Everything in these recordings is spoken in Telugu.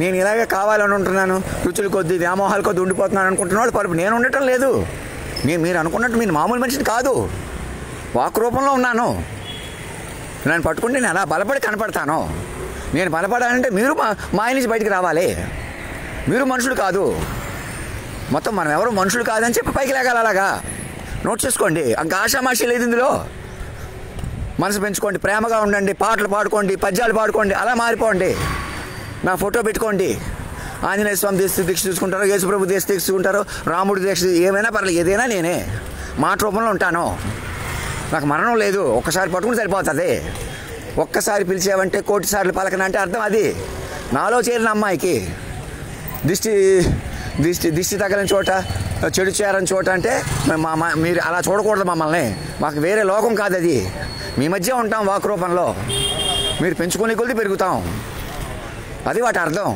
నేను ఇలాగే కావాలని ఉంటున్నాను, రుచులు కొద్ది వ్యామోహాలు కొద్ది ఉండిపోతున్నాను అనుకుంటున్నాడు పరుపు. నేను ఉండటం లేదు. మీరు అనుకున్నట్టు నేను మామూలు మనిషిని కాదు, వాక్ రూపంలో ఉన్నాను. నన్ను పట్టుకుంటే నేను అలా బలపడి కనపడతాను. నేను బలపడాలంటే మీరు మాయ నుంచి బయటికి రావాలి. మీరు మనుషులు కాదు, మొత్తం మనం ఎవరు మనుషులు కాదని చెప్పి పైకి లేగాలి. అలాగా నోట్ చేసుకోండి. అంక ఆషామాషి లేదు ఇందులో. మనసు పెంచుకోండి, ప్రేమగా ఉండండి, పాటలు పాడుకోండి, పద్యాలు పాడుకోండి, అలా మారిపోండి. నా ఫోటో పెట్టుకోండి. ఆంజనేయ స్వామి దీక్ష తీసుకుంటారో, యేసుప్రభు దీక్ష తీసుకుంటారో, రాముడి దీక్ష ఏమైనా పర్లేదు, ఏదైనా నేనే మాట రూపంలో ఉంటాను. నాకు మరణం లేదు. ఒక్కసారి పట్టుకుని సరిపోతుంది. ఒక్కసారి పిలిచావంటే కోటి సార్లు పలకనంటే అర్థం అది. నాలో చేరిన అమ్మాయికి దిష్టి తగలని చోట, చెడు చేరని చోట అంటే మీరు అలా చూడకూడదు మమ్మల్ని. మాకు వేరే లోకం కాదు అది. మీ మధ్య ఉంటాం వాక్ రూపంలో. మీరు పెంచుకునే కొద్ది పెరుగుతాం. అది వాటి అర్థం.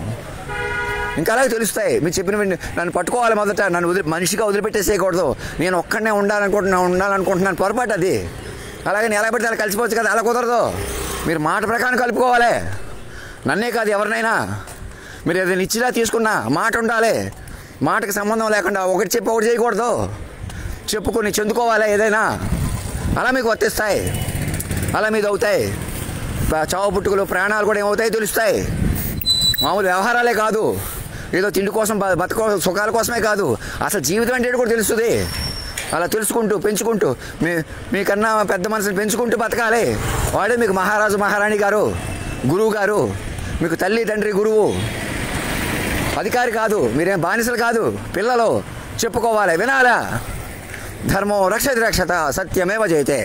ఇంకా అలాగే తెలుస్తాయి. మీరు చెప్పిన నన్ను పట్టుకోవాలి మొదట. నన్ను మనిషిగా వదిలిపెట్టేసేయకూడదు. నేను ఒక్కడనే ఉండాలనుకుంటున్నాను పొరపాటు అది. అలాగే నేను ఎలా పెడితే అలా కలిసిపోవచ్చు కదా, అలా కుదరదు. మీరు మాట ప్రకారం కలుపుకోవాలి. నన్నే కాదు ఎవరినైనా. మీరు ఏదైనా ఇచ్చినా తీసుకున్నా మాట ఉండాలి. మాటకి సంబంధం లేకుండా ఒకటి చెప్పి ఒకటి చేయకూడదు. చెప్పుకొని చెందుకోవాలి ఏదైనా. అలా మీకు వర్తిస్తాయి, అలా మీద అవుతాయి. చావు పుట్టుకలు ప్రాణాలు కూడా ఏమవుతాయి తెలుస్తాయి. మామూలు వ్యవహారాలే కాదు, ఏదో తిండి కోసం సుఖాల కోసమే కాదు, అసలు జీవితం అంటే కూడా తెలుస్తుంది. అలా తెలుసుకుంటూ పెంచుకుంటూ మీకన్నా పెద్ద మనసుని పెంచుకుంటూ బతకాలి. వాడే మీకు మహారాజు మహారాణి గారు, గురువు గారు. మీకు తల్లి తండ్రి గురువు, అధికారి కాదు. మీరేం బానిసలు కాదు, పిల్లలు. చెప్పుకోవాలి, వినాలా. ధర్మో రక్షతి రక్షత, సత్యమేవ జయతే.